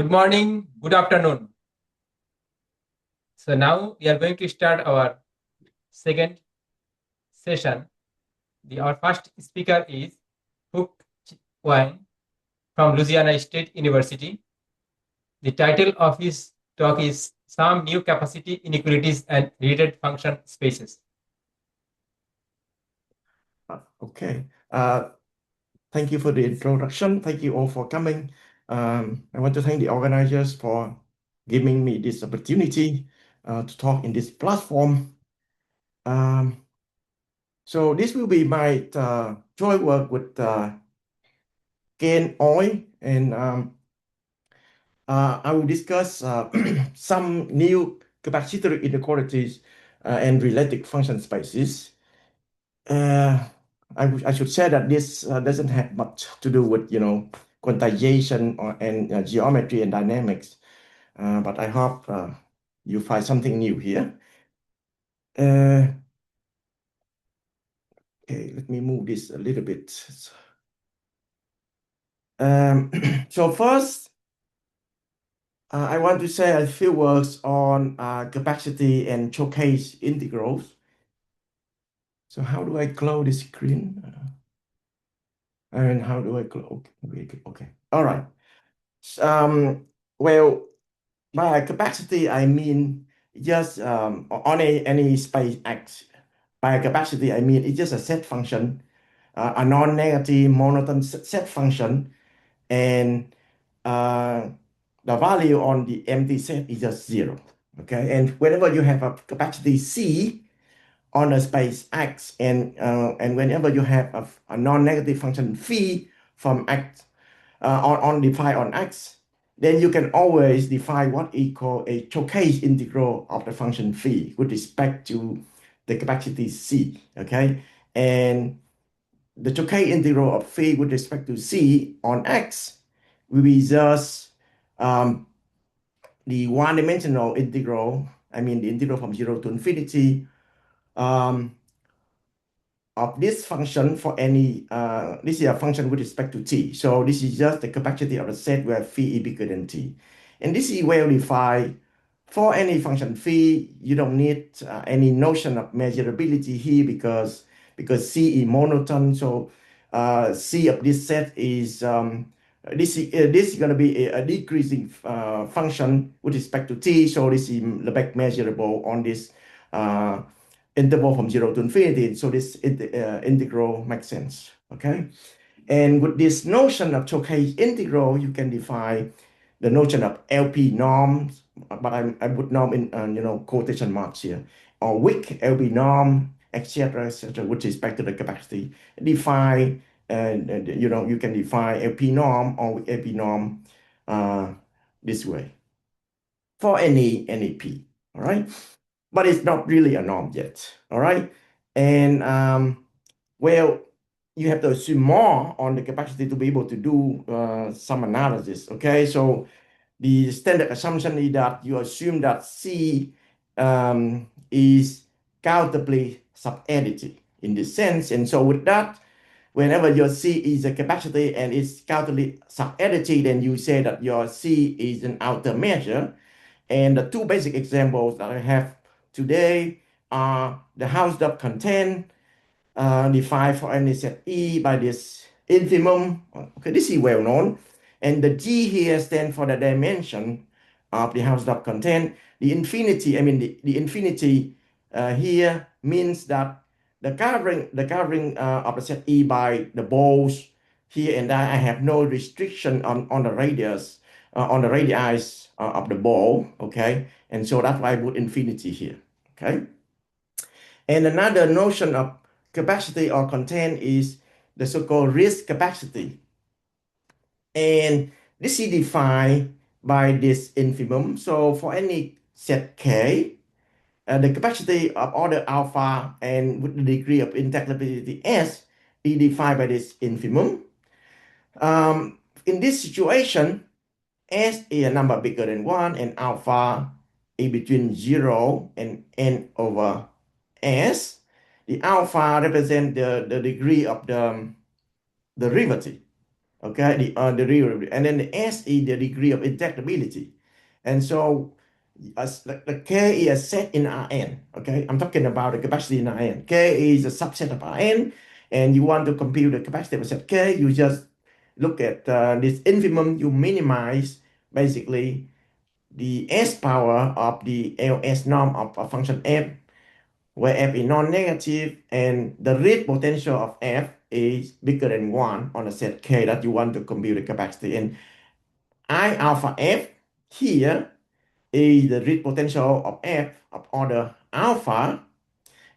Good morning, good afternoon. So now we are going to start our second session. Our first speaker is Hook Wine from Louisiana State University. The title of his talk is Some New Capacity Inequalities and Related Function Spaces. Okay. Thank you for the introduction. Thank you all for coming. I want to thank the organizers for giving me this opportunity to talk in this platform. So this will be my joint work with Ken Oy, and I will discuss some new capacity inequalities and related function spaces. I should say that this doesn't have much to do with, quantization and geometry and dynamics, but I hope you find something new here. Okay, let me move this a little bit. So first, I want to say a few words on capacity and showcase integrals. So how do I close the screen? And how do I close? Okay. All right. Well, by capacity, I mean just on any space X. By capacity, I mean it's just a set function, a non-negative monotone set function, and the value on the empty set is just 0. Okay, and whenever you have a capacity C on a space X, and whenever you have a non-negative function phi from X on defined on X, then you can always define what is called a showcase integral of the function phi with respect to the capacity C. Okay, and the showcase integral of phi with respect to C on X will be just the one-dimensional integral. I mean the integral from 0 to infinity of this function for any, this is a function with respect to t. So this is just the capacity of the set where phi is bigger than t. And this is well defined for any function phi. You don't need any notion of measurability here because c is monotone. So c of this set is, this is going to be a decreasing function with respect to t. So this is Lebesgue measurable on this interval from 0 to infinity. So this integral makes sense. Okay. And with this notion of showcase integral, you can define the notion of LP norms, but I put norm in quotation marks here, or weak LP norm, etc., with respect to the capacity. Define, you can define LP norm or LP norm this way for any P. All right, but it's not really a norm yet. All right, and well, you have to assume more on the capacity to be able to do some analysis. Okay, so the standard assumption is that you assume that C is countably subadditive in this sense. And so with that, whenever your C is a capacity and it's countably subadditive, then you say that your C is an outer measure. And the two basic examples that I have today are the Hausdorff content defined for any set E by this infimum. Okay, this is well known. And the G here stands for the dimension of the Hausdorff content. The infinity, I mean the infinity here means that the covering of the set E by the balls here and there, I have no restriction on the radius, on the radii of the ball. Okay, and so that's why I put infinity here. Okay, and another notion of capacity or content is the so-called risk capacity. And this is defined by this infimum. So for any set K, the capacity of order alpha and with the degree of integrability S is defined by this infimum. In this situation, S is a number bigger than 1 and alpha is between 0 and n over S. The alpha represents the degree of the derivative. Okay, the degree, and then the S is the degree of injectability. And so as the K is a set in Rn. Okay, I'm talking about the capacity in Rn. K is a subset of Rn, and you want to compute the capacity of a set K, you just look at this infimum, you minimize basically the S power of the LS norm of a function f, where f is non-negative and the real potential of f is bigger than 1 on a set K that you want to compute the capacity. And I alpha f here is the real potential of f of order alpha.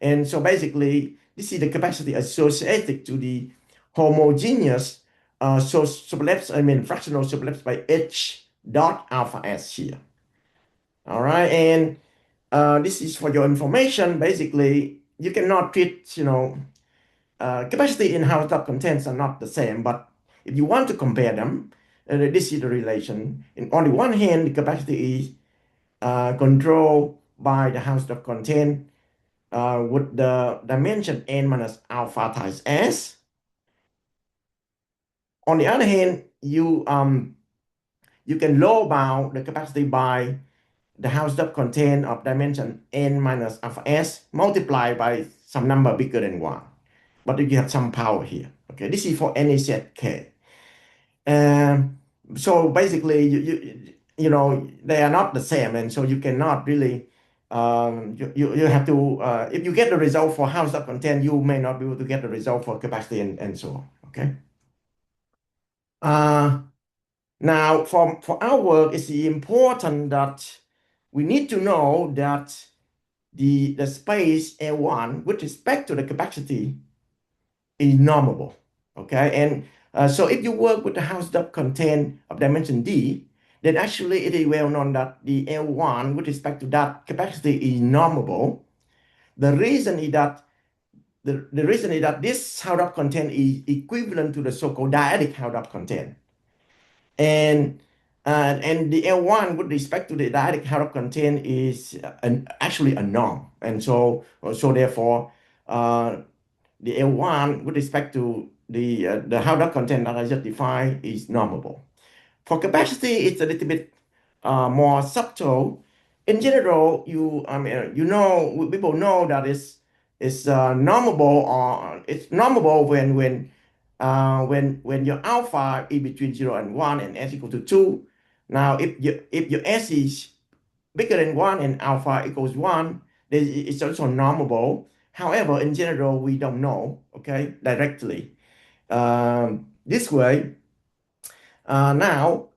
And so basically, this is the capacity associated to the homogeneous fractional sublapse by h dot alpha s here. All right, and this is for your information. Basically, you cannot treat, capacity and Hausdorff contents are not the same, but if you want to compare them, this is the relation. On the one hand, the capacity is controlled by the Hausdorff content with the dimension n minus alpha times s. On the other hand, you can low bound the capacity by the Hausdorff content of dimension n minus alpha s multiplied by some number bigger than 1. But you have some power here. Okay, this is for any set K. So basically, they are not the same, and so you cannot really you have to if you get the result for Hausdorff content, you may not be able to get the result for capacity and so on. Okay. Now, for our work, it's important that we need to know that the space L1 with respect to the capacity is normable. Okay, and so if you work with the Hausdorff content of dimension D, then actually it is well known that the L1 with respect to that capacity is normable. The reason is that this Hausdorff content is equivalent to the so-called dyadic Hausdorff content. And the L1 with respect to the dyadic Hausdorff content is actually a norm. And so therefore, the L1 with respect to the Hausdorff content that I just defined is normable. For capacity, it's a little bit more subtle. In general, people know that it's normable, or it's normable when your alpha is between 0 and 1 and s equal to 2. Now, if your s is bigger than 1 and alpha equals 1, then it's also normable. However, in general, we don't know, okay, directly. This way, now,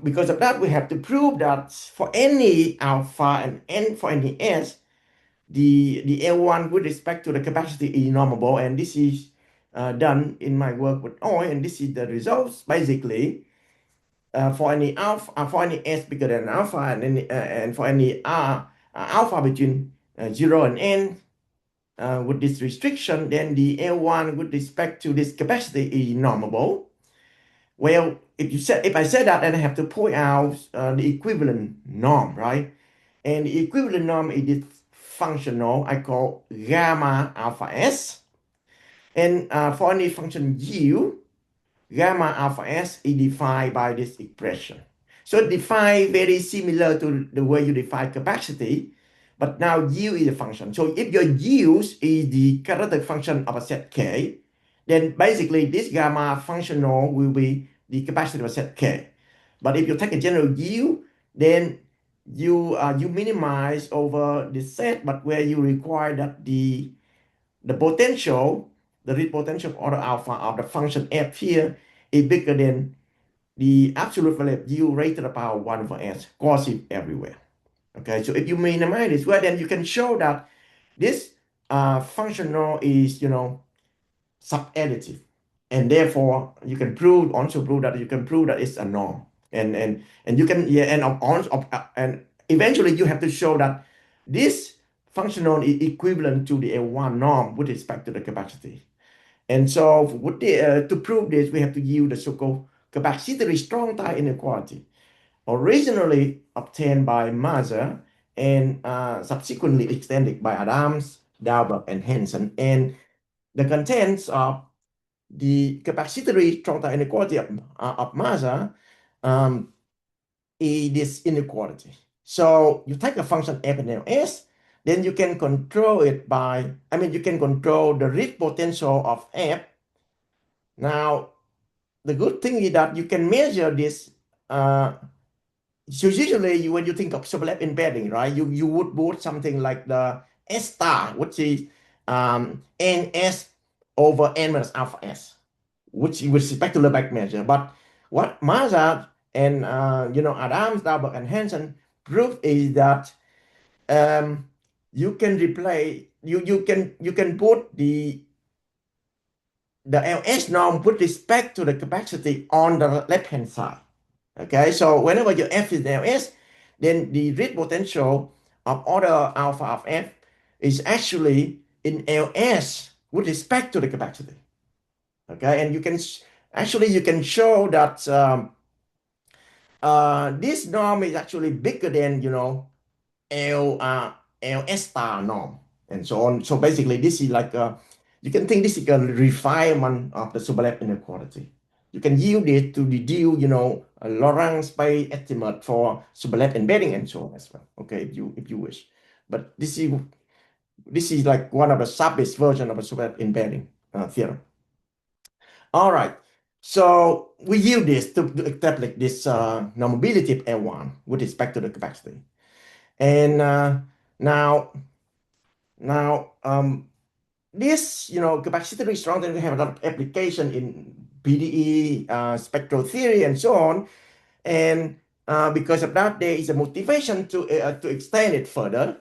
because of that, we have to prove that for any alpha and n for any s, the L1 with respect to the capacity is normable, and this is done in my work with OI, and this is the results. Basically, for any alpha, for any s bigger than alpha, and for any alpha between 0 and n, with this restriction, then the L1 with respect to this capacity is normable. Well, if I said that, then I have to point out the equivalent norm, right? And the equivalent norm is this functional I call gamma alpha s. And for any function u, gamma alpha s is defined by this expression. So defined very similar to the way you define capacity, but now u is a function. So if your u is the characteristic function of a set K, then basically this gamma functional will be the capacity of a set K. But if you take a general u, then you minimize over the set, but where you require that the potential, the real potential of order alpha of the function f here is bigger than the absolute value of u raised to the power 1 over s, coercive everywhere. Okay, so if you minimize this, well, then you can show that this functional is, subadditive, and therefore you can also prove that it's a norm, and you can and eventually you have to show that this functional is equivalent to the L1 norm with respect to the capacity. And so to prove this, we have to use the so-called capacitary strong tie inequality, originally obtained by Mazur and subsequently extended by Adams, Dalbert, and Henson. And the contents of the capacitary strong-time inequality of Mazar is this inequality. So you take a function f in S, then you can control it by, you can control the read potential of f. Now, the good thing is that you can measure this. So usually when you think of superlap embedding, right, you would put something like the S star, which is ns over n minus alpha s, which with respect to Lebesgue measure. But what Mazar and Adams, Dalberg, and Hansen prove is that you can replace you can put the LS norm with respect to the capacity on the left hand side. Okay, so whenever your F is LS, then the read potential of order alpha of F is actually in LS with respect to the capacity. Okay, and you can show that this norm is actually bigger than LS star norm and so on. So basically, this is like you can think this is a refinement of the superlap inequality. You can use it to deduce, a Lorentz space estimate for superlap embedding and so on as well. Okay, if you wish, but this is like one of the sub-base version of a superlap embedding theorem. All right. So we use this to establish this normability of L1 with respect to the capacity. And now this capacity strong, then we have a lot of application in PDE, spectral theory, and so on. And because of that, there is a motivation to extend it further.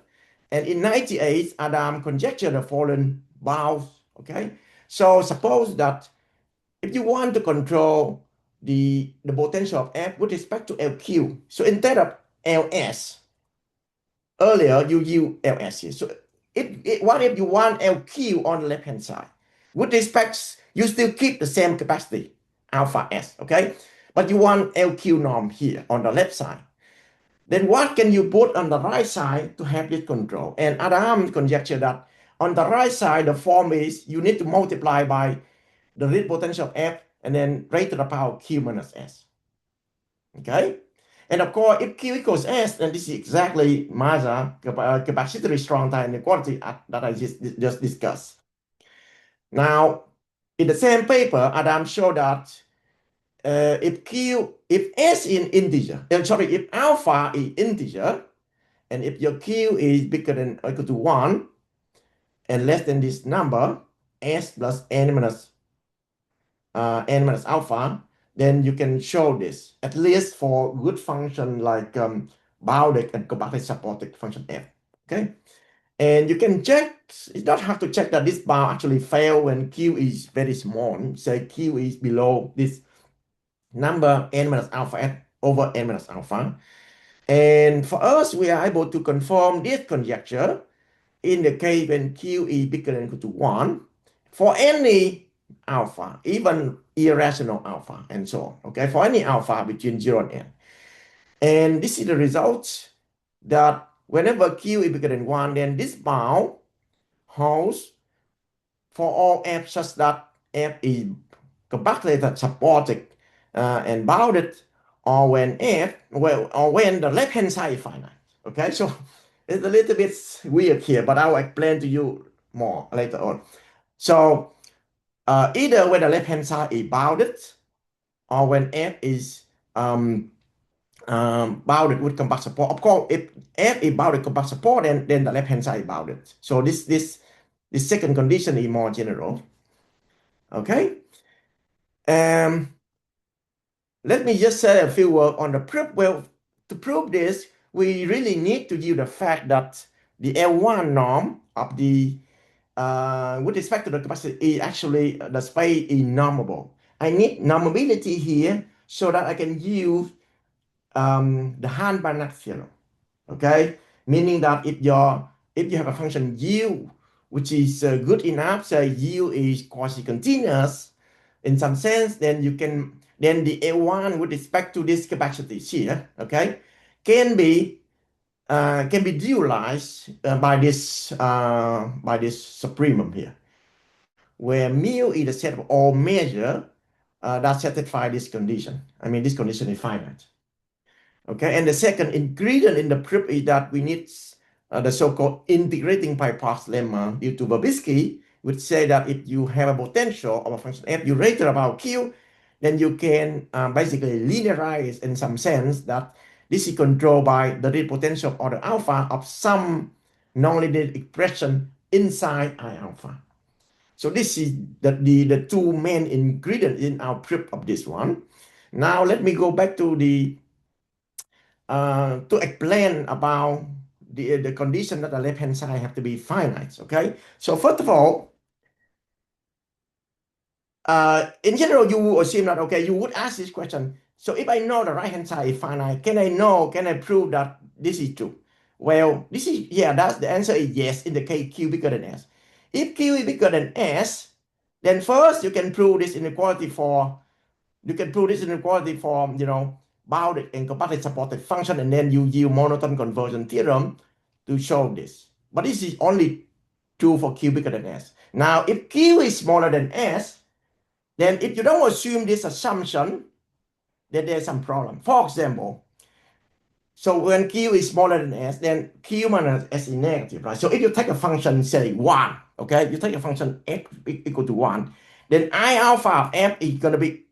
And in 98, Adam conjectured the following bounds. Okay, so suppose that if you want to control the potential of F with respect to LQ, so instead of LS, earlier you use LS here. So what if you want LQ on the left hand side? With respect, you still keep the same capacity, alpha S, okay? But you want LQ norm here on the left side. Then what can you put on the right side to have this control? And Adam conjectured that on the right side, the form is you need to multiply by the read potential of F and then raised to the power Q minus S. Okay? And of course, if Q equals S, then this is exactly Mazar capacitary strong-time inequality that I just discussed. Now, in the same paper, Adam showed that if S is integer, if alpha is integer, and if your Q is bigger than or equal to 1 and less than this number, S plus n minus alpha, then you can show this, at least for good function like bounded and compactly supported function f. Okay, and you can check, you don't have to check that this bound actually fail when q is very small. Say q is below this number n minus alpha f over n minus alpha. And for us, we are able to confirm this conjecture in the case when q is bigger than or equal to 1 for any alpha, even irrational alpha, and so on. Okay, for any alpha between 0 and n. And this is the result that whenever q is bigger than 1, then this bound holds for all f such that f is compactly supported and bounded, or when or when the left hand side is finite. Okay, so it's a little bit weird here, but I will explain to you more later on. So either when the left hand side is bounded, or when f is bounded with compact support. Of course, if f is bounded with compact support, then the left hand side is bounded. So this second condition is more general. Okay. Let me just say a few words on the proof. Well, to prove this, we really need to use the fact that the L1 norm of the with respect to the capacity is actually the space is normable. I need normability here so that I can use the Hahn-Banach theorem. Okay, meaning that if you have a function u which is good enough, say u is quasi-continuous in some sense, then the A1 with respect to this capacity here, okay, can be dualized by this supremum here. where mu is the set of all measures that satisfy this condition. I mean, this condition is finite. Okay, and the second ingredient in the proof is that we need the so-called integrating by parts lemma due to Babinski, which say that if you have a potential of a function f you rate about q, then you can basically linearize in some sense that this is controlled by the real potential of order alpha of some non-linear expression inside I alpha. So this is the two main ingredients in our proof of this one. Now let me go back to to explain about the condition that the left-hand side have to be finite. Okay, so first of all, in general, you would assume that, okay, you would ask this question. So if I know the right-hand side is finite, can I prove that this is true? Well, that's the answer is yes in the case q bigger than s. If q is bigger than s, then first you can prove this inequality for, bounded and compactly supported function, and then you use monotone conversion theorem to show this. But this is only true for q bigger than s. Now, if q is smaller than s, then if you don't assume this assumption, then there's some problem. For example, so when q is smaller than s, then q minus s is negative, right? So if you take a function, say 1, okay, you take a function f equal to 1, then I alpha of f is going to be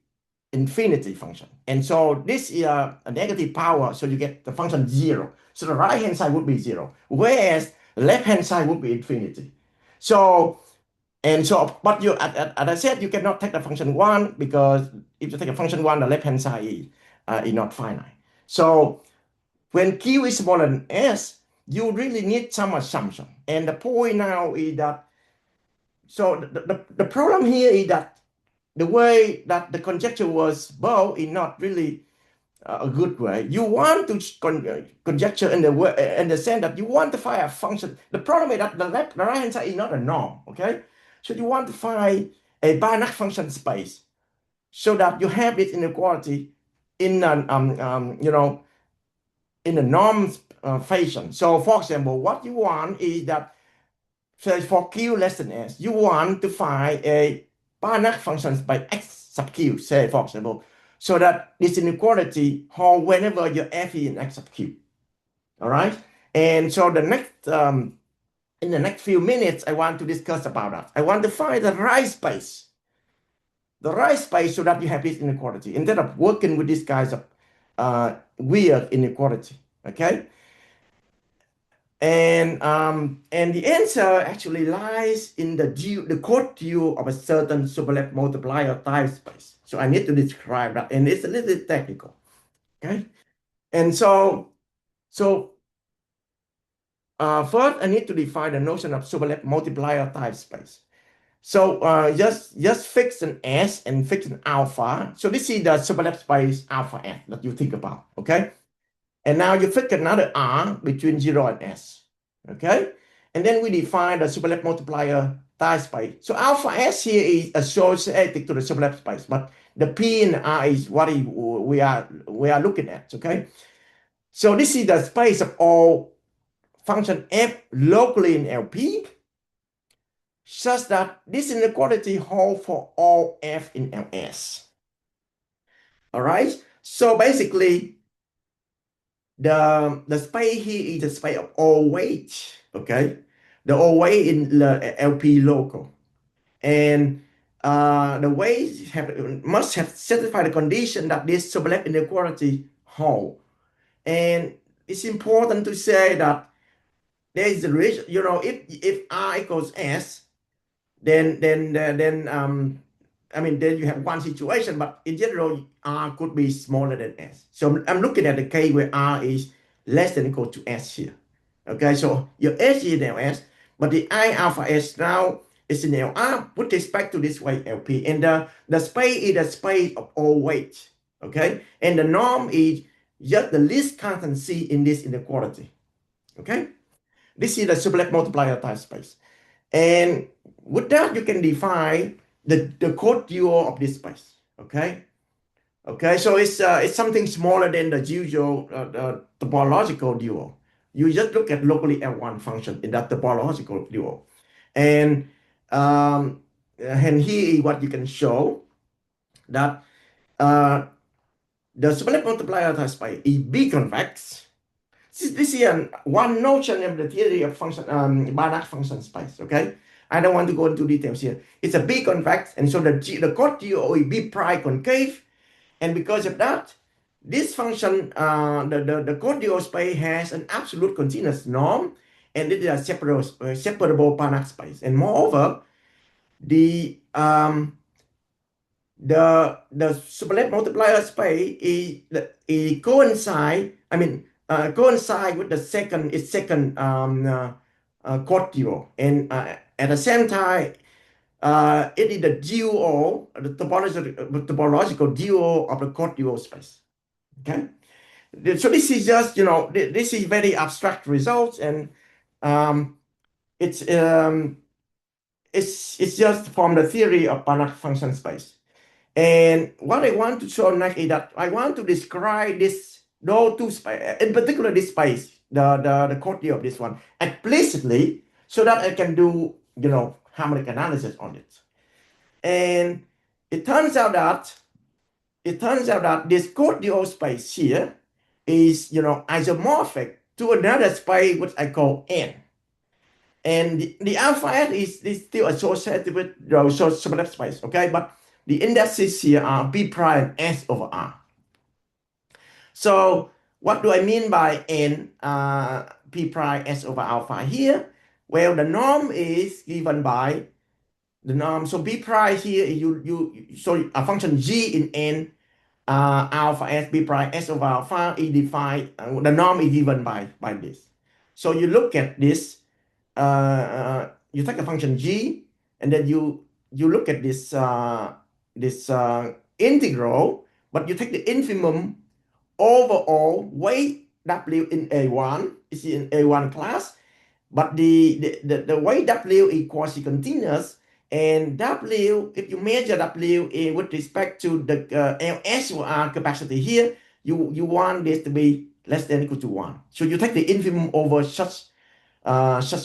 infinity function. And so this is a negative power, so you get the function 0. So the right-hand side would be 0, whereas the left-hand side would be infinity. But as I said, you cannot take the function 1, because if you take a function 1, the left-hand side is not finite. So when q is smaller than s, you really need some assumption. And the point now is that, so the problem here is that the way that the conjecture was built is not really a good way. You want to conjecture in the sense that you want to find a function. The problem is that the right-hand side is not a norm, okay? So you want to find a Banach function space so that you have this inequality in an in a norm fashion. So for example, what you want is that, say for q less than s, you want to find a Banach function by x sub q, say for example, so that this inequality holds whenever your f is in x sub q. All right. And so in the next few minutes, I want to discuss about that. I want to find the right space so that you have this inequality instead of working with these guys of weird inequality. Okay. And the answer actually lies in the code dual of a certain superlap multiplier type space. So I need to describe that, and it's a little bit technical. Okay. And so first I need to define the notion of superlap multiplier type space. So just fix an S and fix an alpha. So this is the superlap space alpha S that you think about. Okay. And now you fix another R between 0 and S. Okay. And then we define the superlap multiplier type space. So alpha S here is associated to the superlap space, but the P and R is what we are looking at. Okay. So this is the space of all function f locally in LP, such that this inequality holds for all f in LS. All right. So basically, the space here is the space of all weight. Okay, the all weight in the LP local, and the weights must have satisfied the condition that this superlap inequality hold. And it's important to say that there is a relation. If R equals S, then then you have one situation, but in general, R could be smaller than S. So I'm looking at the case where R is less than or equal to S here. Okay, so your S is in LS, but the I alpha S now is in LR with respect to this weight LP. And the space is the space of all weight. Okay, and the norm is just the least constant C in this inequality. Okay, this is the superlap multiplier type space. And with that, you can define the code dual of this space. Okay. Okay. So it's something smaller than the usual topological dual. You just look at locally L1 function in that topological dual. And and here is what you can show that the split multiplier space is B convex. This is one notion of the theory of function Banach function space. Okay, I don't want to go into details here. It's a B convex, and so the code GO is B prime concave, and because of that, this function, the code GO space has an absolute continuous norm, and it is a separable Banach space. And moreover, the split multiplier space is coincide with the second code duo, and at the same time it is the duo, the topological duo of the code duo space. Okay, so this is just this is very abstract results, and um, it's um, it's just from the theory of Banach function space. And what I want to show next is that I want to describe those two space, in particular this space, the quantity of this one, explicitly, so that I can do harmonic analysis on it. And it turns out that this quantity space here is isomorphic to another space which I call N. And the alpha S is still associated with the sublet space, okay? But the indices here are B prime S over R. So what do I mean by N P prime S over alpha here? Well, the norm is given by the norm. So B prime here, so a function G in N alpha S B prime S over alpha is defined, the norm is given by this. So you look at this, you take a function G, and then you look at this integral, but you take the infimum overall weight W in A1, is in A1 class, but the weight W is quasi-continuous, and W, if you measure W with respect to the LS or R capacity here, you want this to be less than or equal to 1. So you take the infimum over such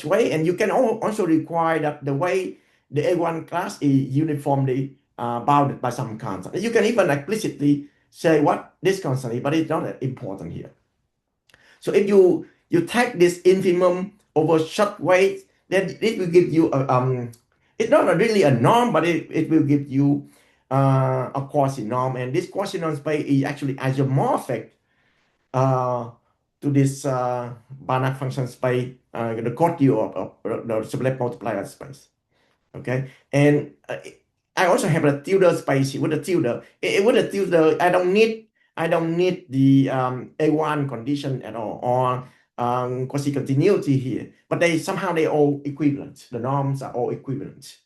way, and you can also require that the way the A1 class is uniformly bounded by some constant. You can even explicitly say what this constant is, but it's not important here. So if you take this infimum over such weight, then it will give you it's not really a norm, but it will give you a quasi-norm, and this quasi-norm space is actually isomorphic to this Banach function space, the quantity of the split multiplier space. Okay, and I also have a tilde space with a tilde. With a tilde, I don't need the A1 condition at all, or quasi-continuity here, but they all equivalent. The norms are all equivalent.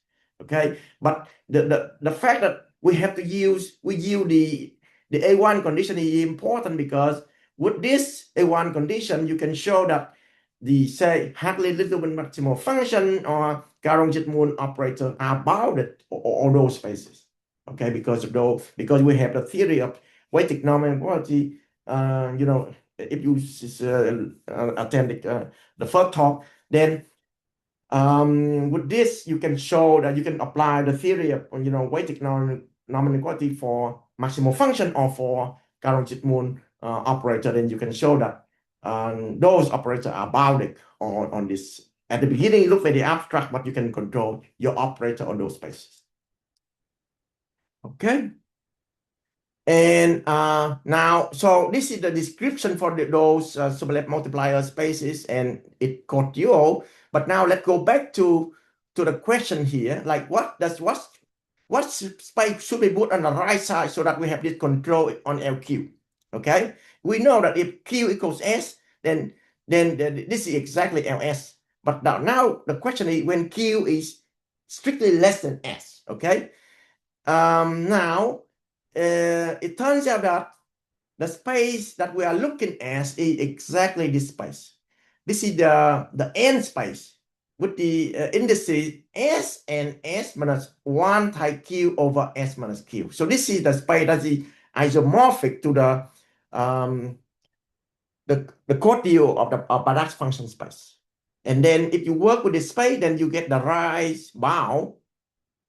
Okay, but the fact that we use the A1 condition is important, because with this A1 condition, you can show that the, say, Hartley-Littleman maximal function or Caron-Zitmun operator are bounded all those spaces. Okay, because we have the theory of weighted norm inequality. If you attend the first talk, then with this you can show that you can apply the theory of weighted norm inequality for maximal function or for Caron-Zitmun operator. Then you can show that those operators are bounded on this. At the beginning, it looks very abstract, but you can control your operator on those spaces. Okay. And now, so this is the description for those sublet multiplier spaces, and it called duo. But now let's go back to the question here, like what space should be put on the right side so that we have this control on LQ. Okay, we know that if Q equals S, then this is exactly LS. But now the question is when Q is strictly less than S. Okay, now it turns out that the space that we are looking at is exactly this space. This is the N space with the indices S and S minus 1 times Q over S minus Q. So this is the space that is isomorphic to the codeal of the Banach function space. And then if you work with this space, then you get the right bound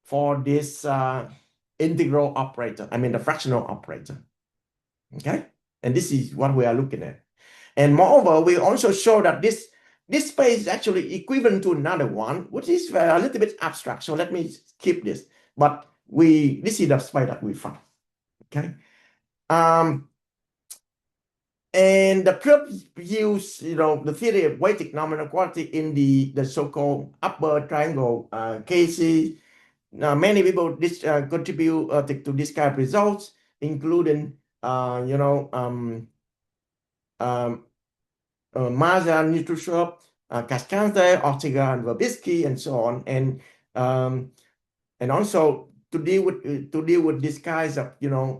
for this integral operator, I mean the fractional operator. Okay, and this is what we are looking at. And moreover, we also show that this space is actually equivalent to another one, which is a little bit abstract. So let me skip this. But this is the space that we found. Okay. And the proof use, the theory of weighted nominal quantity in the so-called upper triangle cases. Many people contribute to this kind of results, including, Mazar, Nitrusov, Cascante, Ortega, and Verbitsky, and so on. And also to deal with this kind of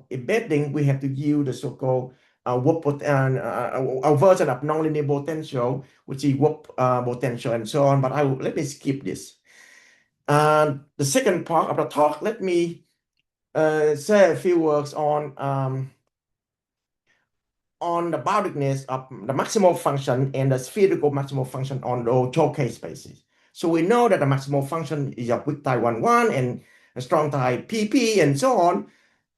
embedding, we have to use the so-called a version of nonlinear potential, which is warp potential and so on. But let me skip this. The second part of the talk, let me say a few words on the boundedness of the maximal function and the spherical maximal function on those Choquet spaces. So we know that the maximal function is of weak type 1, and a strong type PP, and so on.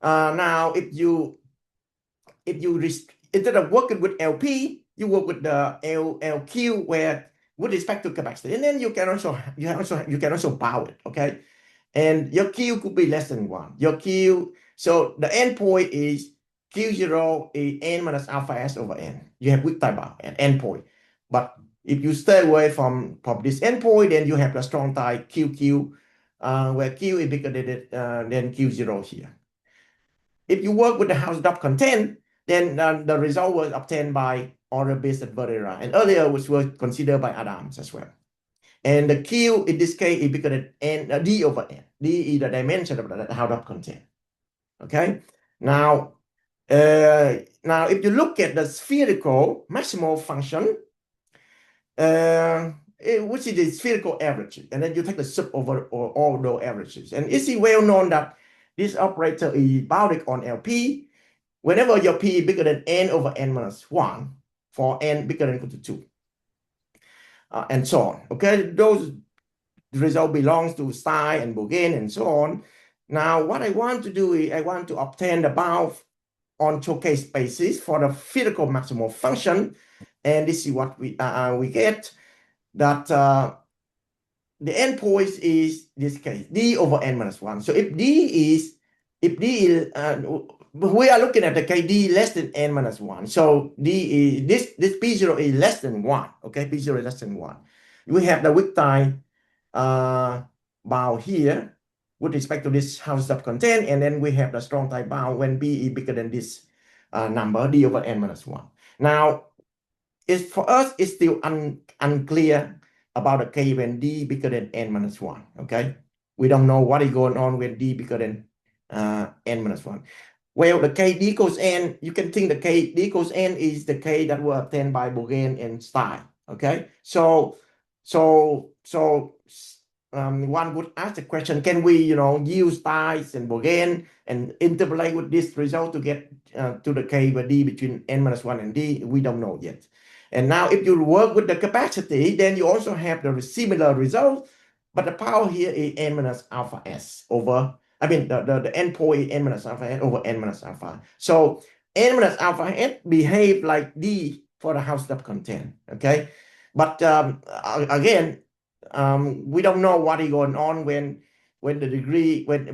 Now, if you instead of working with LP, you work with the LQ, where with respect to capacity, and then you can also bound it. Okay, and your Q could be less than 1. Your Q, so the endpoint is Q0 is n minus alpha s over n. You have weak type bound at endpoint. But if you stay away from this endpoint, then you have the strong type QQ, where Q is bigger than Q0 here. If you work with the Hausdorff content, then the result was obtained by order-based Verera, and earlier which was considered by Adams as well. And the Q in this case is bigger than n, D over n. D is the dimension of the Hausdorff content. Okay. Now if you look at the spherical maximal function, which is the spherical average, and then you take the sum over all those averages, and it's well known that this operator is bounded on LP whenever your P is bigger than n over n minus 1 for n bigger than or equal to 2. And so on. Okay, those result belongs to Stein and Bourgain and so on. Now, what I want to do is I want to obtain the bound on Choquet spaces for the physical maximal function, and this is what we get, that the endpoint is this case D over n minus 1. So if D is we are looking at the KD less than n minus 1. So D is this P0 is less than 1. Okay, P0 is less than 1. We have the weak time bound here with respect to this Hausdorff content, and then we have the strong type bound when B is bigger than this number, D over n minus 1. Now, for us, it's still unclear about the K when D bigger than n minus 1. Okay, we don't know what is going on when D bigger than n minus 1. Well, the K D equals n, you can think the K D equals n is the K that were obtained by Bourgain and Stein. Okay, so one would ask the question, can we use Stein and Bourgain and interpolate with this result to get to the K where D between n minus 1 and D? We don't know yet. And now if you work with the capacity, then you also have the similar result, but the power here is n minus alpha s over, I mean, the endpoint is n minus alpha s over n minus alpha. So n minus alpha s behave like D for the Hausdorff content. Okay, but again, we don't know what is going on when the degree when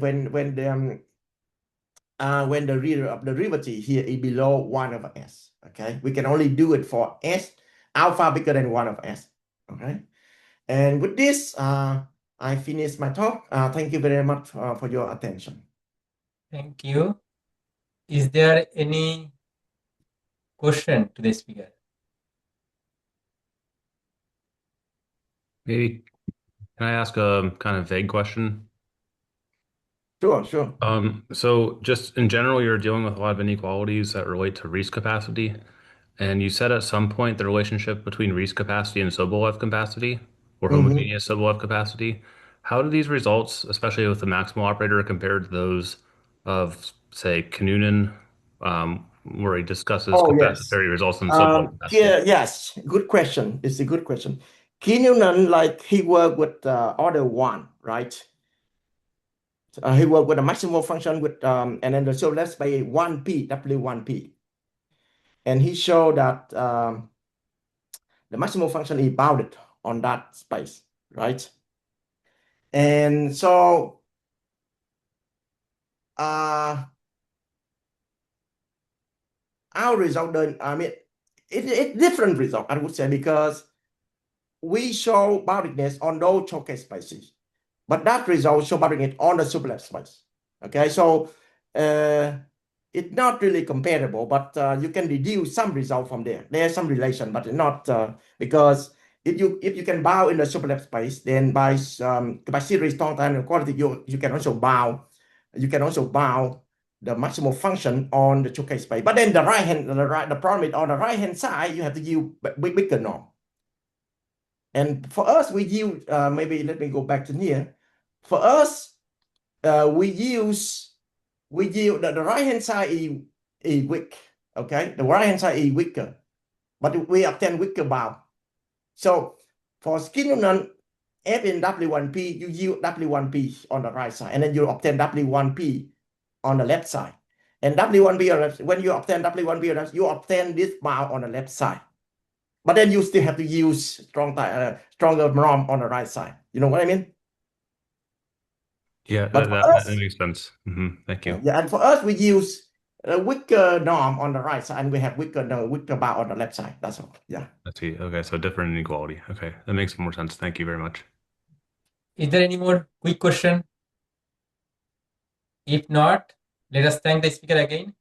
the real of the derivative here is below 1 over s. Okay, we can only do it for s alpha bigger than 1 over s. Okay, and with this, I finish my talk. Thank you very much for your attention. Thank you. Is there any question to the speaker? Maybe, can I ask a kind of vague question? Sure. So just in general, you're dealing with a lot of inequalities that relate to Riesz capacity. And you said at some point the relationship between Riesz capacity and Sobolev capacity, or homogeneous Sobolev capacity. How do these results, especially with the maximal operator, compare to those of, say, Kannunen, where he discusses compensatory results in Sobolev capacity? Yes, good question. It's a good question. Kinnunen, like he worked with order 1, right? He worked with a maximal function with and then the so let's say 1p W1p, and he showed that the maximal function is bounded on that space, right? And so our result then, I mean, it's different result, I would say, because we show boundedness on those showcase spaces, but that result show boundedness on the superlap space. Okay, so it's not really comparable, but you can deduce some result from there. There's some relation, but not because if you can bound in the superlap space, then by series long time quality, you can also bound the maximal function on the showcase space. But then the problem is on the right hand side, you have to use bigger norm. And for us, we use maybe let me go back to here. For us, we use the right hand side is weak. Okay, the right hand side is weaker, but we obtain weaker bound. So for skin F in W1P, you use W1P on the right side, and then you obtain W1P on the left side. And W1P when you obtain W1P, you obtain this bound on the left side. But then you still have to use stronger norm on the right side. You know what I mean? Yeah, But that makes sense. Thank you. yeah, and for us, we use a weaker norm on the right side, and we have weaker bar on the left side. That's all. Yeah. Let's see. Okay, so different inequality. Okay, that makes more sense. Thank you very much. Is there any more quick question? If not, let us thank the speaker again.